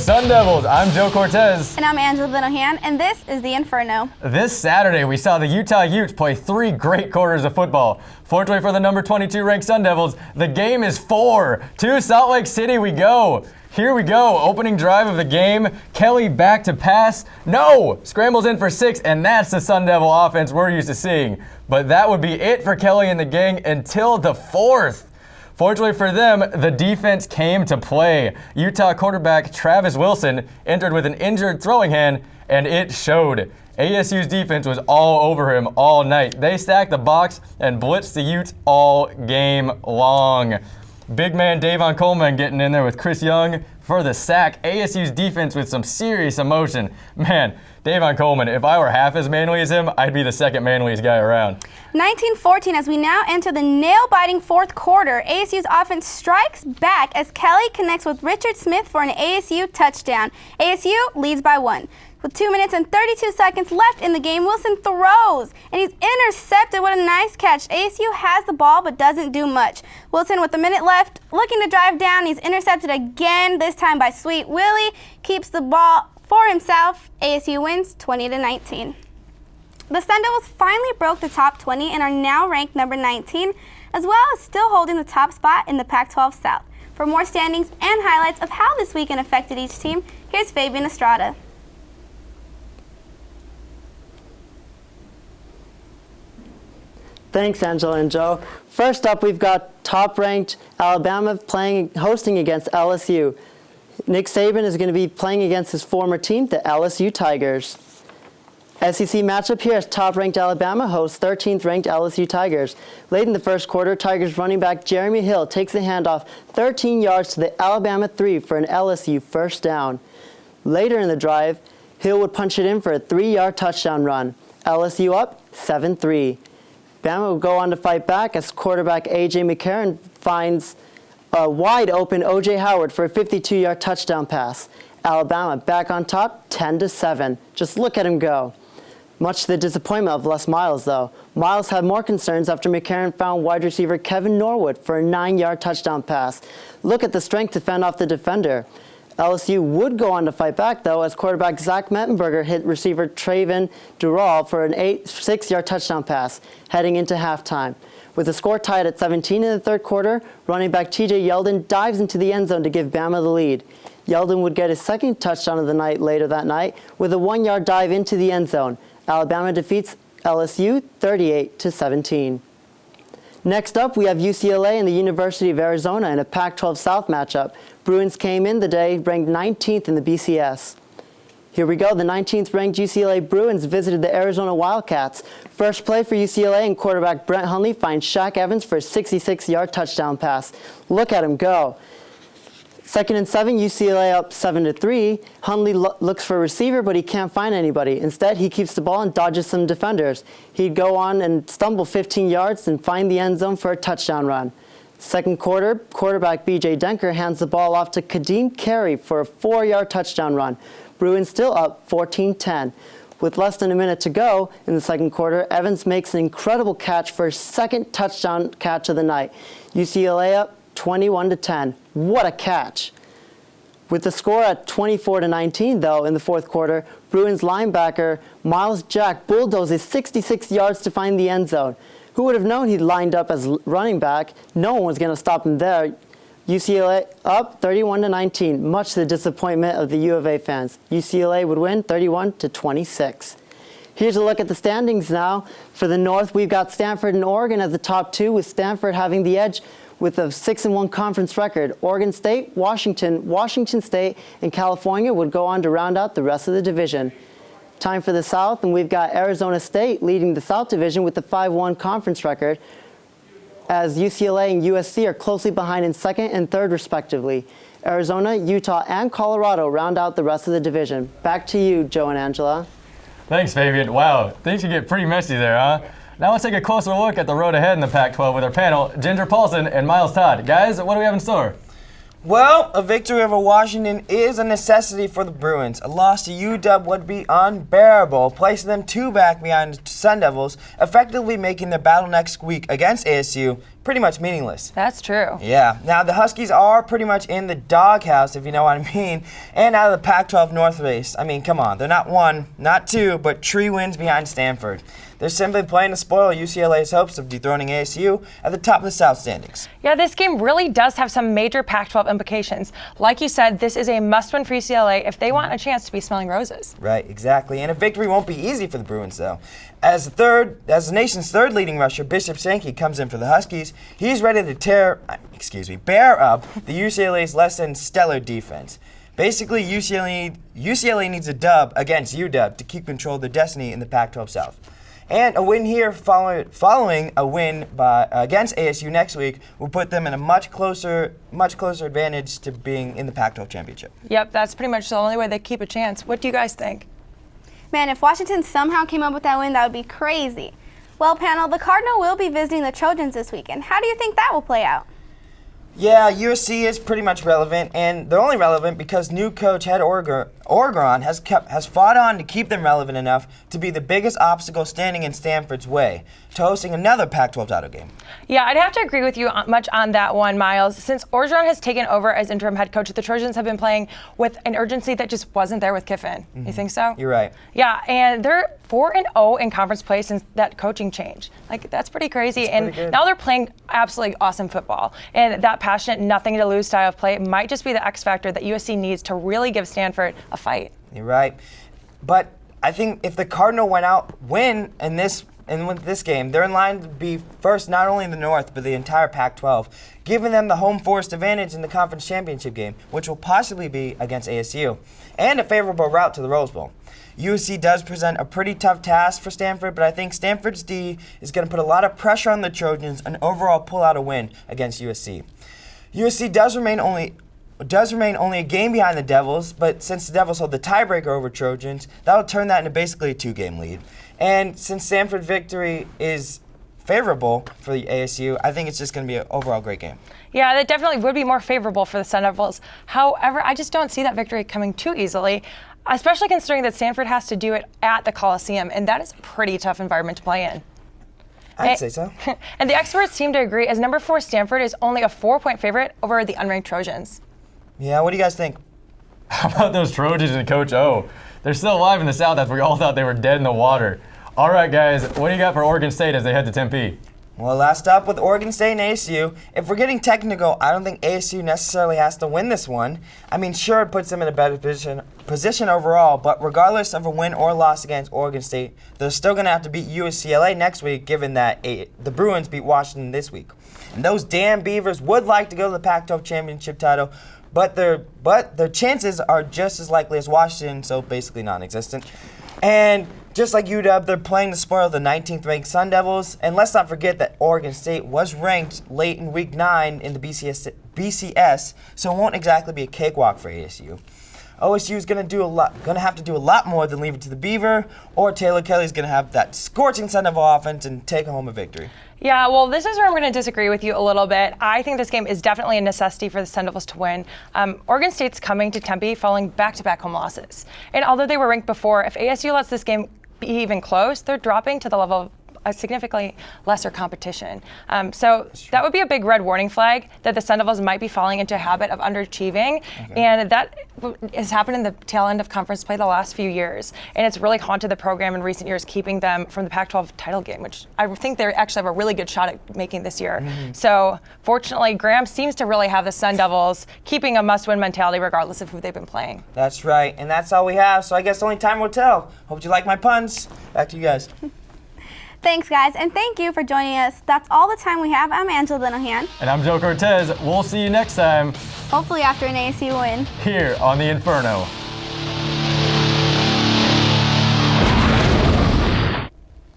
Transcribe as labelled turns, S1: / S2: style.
S1: Sun Devils. I'm Joe Cortez.
S2: And I'm Angela Linohan, and this is the Inferno.
S1: This Saturday, we saw the Utah Utes play 3 great quarters of football. Fortunately for the number 22 ranked Sun Devils, the game is 4. To Salt Lake City we go. Here we go, opening drive of the game. Kelly back to pass. No! Scrambles in for 6, and that's the Sun Devil offense we're used to seeing. But that would be it for Kelly and the gang until the 4th. Fortunately for them, the defense came to play. Utah quarterback Travis Wilson entered with an injured throwing hand, and it showed. ASU's defense was all over him all night. They stacked the box and blitzed the Utes all game long. Big man Davon Coleman getting in there with Chris Young for the sack. ASU's defense with some serious emotion. Man, Davon Coleman, if I were half as manly as him, I'd be the second manliest guy around.
S2: 19-14 as we now enter the nail-biting fourth quarter. ASU's offense strikes back as Kelly connects with Richard Smith for an ASU touchdown. ASU leads by 1. With 2 minutes and 32 seconds left in the game, Wilson throws, and he's intercepted. What a nice catch. ASU has the ball but doesn't do much. Wilson, with a minute left, looking to drive down. He's intercepted again, this time by Sweet Willie. Keeps the ball for himself. ASU wins 20-19. The Sun Devils finally broke the top 20 and are now ranked number 19, as well as still holding the top spot in the Pac-12 South. For more standings and highlights of how this weekend affected each team, here's Fabian Estrada.
S3: Thanks, Angela and Joe. First up, we've got top-ranked Alabama hosting against LSU. Nick Saban is going to be playing against his former team, the LSU Tigers. SEC matchup here as top-ranked Alabama hosts 13th-ranked LSU Tigers. Late in the first quarter, Tigers running back Jeremy Hill takes the handoff 13 yards to the Alabama 3 for an LSU first down. Later in the drive, Hill would punch it in for a 3-yard touchdown run. LSU up 7-3. Bama will go on to fight back as quarterback A.J. McCarron finds a wide-open O.J. Howard for a 52-yard touchdown pass. Alabama back on top, 10-7. Just look at him go. Much to the disappointment of Les Miles, though. Miles had more concerns after McCarron found wide receiver Kevin Norwood for a 9-yard touchdown pass. Look at the strength to fend off the defender. LSU would go on to fight back, though, as quarterback Zach Mettenberger hit receiver Traven Dural for an 6-yard touchdown pass, heading into halftime. With the score tied at 17 in the third quarter, running back TJ Yeldon dives into the end zone to give Bama the lead. Yeldon would get his second touchdown of the night later that night with a 1-yard dive into the end zone. Alabama defeats LSU 38-17. Next up, we have UCLA and the University of Arizona in a Pac-12 South matchup. Bruins came in the day ranked 19th in the BCS. Here we go. The 19th ranked UCLA Bruins visited the Arizona Wildcats. First play for UCLA and quarterback Brent Hundley finds Shaq Evans for a 66-yard touchdown pass. Look at him go. Second and 7, UCLA up 7-3. Hundley looks for a receiver, but he can't find anybody. Instead, he keeps the ball and dodges some defenders. He'd go on and stumble 15 yards and find the end zone for a touchdown run. Second quarter, quarterback B.J. Denker hands the ball off to Kadeem Carey for a 4-yard touchdown run. Bruins still up 14-10. With less than a minute to go in the second quarter, Evans makes an incredible catch for his second touchdown catch of the night. UCLA up 21-10. What a catch. With the score at 24-19, though, in the fourth quarter, Bruins linebacker Miles Jack bulldozes 66 yards to find the end zone. Who would have known he'd lined up as running back? No one was going to stop him there. UCLA up 31-19, much to the disappointment of the U of A fans. UCLA would win 31-26. Here's a look at the standings now. For the North, we've got Stanford and Oregon as the top 2, with Stanford having the edge with a 6-1 conference record. Oregon State, Washington State, and California would go on to round out the rest of the division. Time for the South, and we've got Arizona State leading the South Division with the 5-1 conference record, as UCLA and USC are closely behind in second and third, respectively. Arizona, Utah, and Colorado round out the rest of the division. Back to you, Joe and Angela.
S1: Thanks, Fabian. Wow, things can get pretty messy there, huh? Now let's take a closer look at the road ahead in the Pac-12 with our panel, Ginger Paulson and Miles Todd. Guys, what do we have in store?
S4: Well, a victory over Washington is a necessity for the Bruins. A loss to UW would be unbearable, placing them 2 back behind the Sun Devils, effectively making their battle next week against ASU pretty much meaningless.
S5: That's true.
S4: Yeah. Now, the Huskies are pretty much in the doghouse, if you know what I mean, and out of the Pac-12 North race. I mean, come on. They're not 1, not 2, but 3 wins behind Stanford. They're simply playing to spoil UCLA's hopes of dethroning ASU at the top of the South standings.
S5: Yeah, this game really does have some major Pac-12 implications. Like you said, this is a must-win for UCLA if they want a chance to be smelling roses.
S4: Right, exactly. And a victory won't be easy for the Bruins, though. As the nation's third leading rusher, Bishop Sankey, comes in for the Huskies, he's ready to bear up the UCLA's less than stellar defense. Basically, UCLA needs a dub against UW to keep control of their destiny in the Pac-12 South. And a win here following a win against ASU next week will put them in a much closer advantage to being in the Pac-12 championship.
S5: Yep, that's pretty much the only way they keep a chance. What do you guys think?
S2: Man, if Washington somehow came up with that win, that would be crazy. Well, panel, the Cardinal will be visiting the Trojans this weekend. How do you think that will play out?
S4: Yeah, USC is pretty much relevant, and they're only relevant because new coach head Oregon has fought on to keep them relevant enough to be the biggest obstacle standing in Stanford's way to hosting another Pac-12 title game.
S5: Yeah, I'd have to agree with you much on that one, Miles. Since Orgeron has taken over as interim head coach, the Trojans have been playing with an urgency that just wasn't there with Kiffin. You think so?
S4: You're right.
S5: Yeah, and they're 4-0 in conference play since that coaching change. Like, that's pretty crazy.
S4: That's pretty good.
S5: Now they're playing absolutely awesome football. And that passionate, nothing to lose style of play might just be the X factor that USC needs to really give Stanford a fight.
S4: You're right. But I think if the Cardinal win in this game, they're in line to be first not only in the North, but the entire Pac-12, giving them the home forced advantage in the conference championship game, which will possibly be against ASU, and a favorable route to the Rose Bowl. USC does present a pretty tough task for Stanford, but I think Stanford's D is going to put a lot of pressure on the Trojans and overall pull out a win against USC. USC does remain only a game behind the Devils, but since the Devils hold the tiebreaker over Trojans, that'll turn that into basically a 2-game lead. And since Stanford victory is favorable for the ASU, I think it's just going to be an overall great game.
S5: Yeah, that definitely would be more favorable for the Sun Devils. However, I just don't see that victory coming too easily, especially considering that Stanford has to do it at the Coliseum, and that is a pretty tough environment to play in.
S4: I'd say so.
S5: And the experts seem to agree, as number 4 Stanford is only a 4-point favorite over the unranked Trojans.
S4: Yeah, what do you guys think?
S1: How about those Trojans and Coach O? They're still alive in the South after we all thought they were dead in the water. All right, guys, what do you got for Oregon State as they head to Tempe?
S4: Well, last up with Oregon State and ASU. If we're getting technical, I don't think ASU necessarily has to win this one. I mean, sure, it puts them in a better position overall, but regardless of a win or loss against Oregon State, they're still going to have to beat UCLA next week, given that the Bruins beat Washington this week. And those damn Beavers would like to go to the Pac-12 championship title, but their chances are just as likely as Washington, so basically non-existent. And just like UW, they're playing to spoil the 19th ranked Sun Devils. And let's not forget that Oregon State was ranked late in week 9 in the BCS, so it won't exactly be a cakewalk for ASU. OSU is going to have to do a lot more than leave it to the Beaver, or Taylor Kelly's going to have that scorching Sun Devil offense and take home a victory.
S5: Yeah, well, this is where I'm going to disagree with you a little bit. I think this game is definitely a necessity for the Sun Devils to win. Oregon State's coming to Tempe following back-to-back home losses. And although they were ranked before, if ASU lets this game be even close, they're dropping to the level of a significantly lesser competition. So that would be a big red warning flag that the Sun Devils might be falling into a habit of underachieving. Okay. And that has happened in the tail end of conference play the last few years. And it's really haunted the program in recent years, keeping them from the Pac-12 title game, which I think they actually have a really good shot at making this year. Mm-hmm. So fortunately, Graham seems to really have the Sun Devils keeping a must-win mentality regardless of who they've been playing.
S4: That's right. And that's all we have. So I guess only time will tell. Hope you like my puns. Back to you guys.
S2: Thanks, guys, and thank you for joining us. That's all the time we have. I'm Angela Lenohan.
S1: And I'm Joe Cortez. We'll see you next time.
S2: Hopefully after an ASU win.
S1: Here on the Inferno.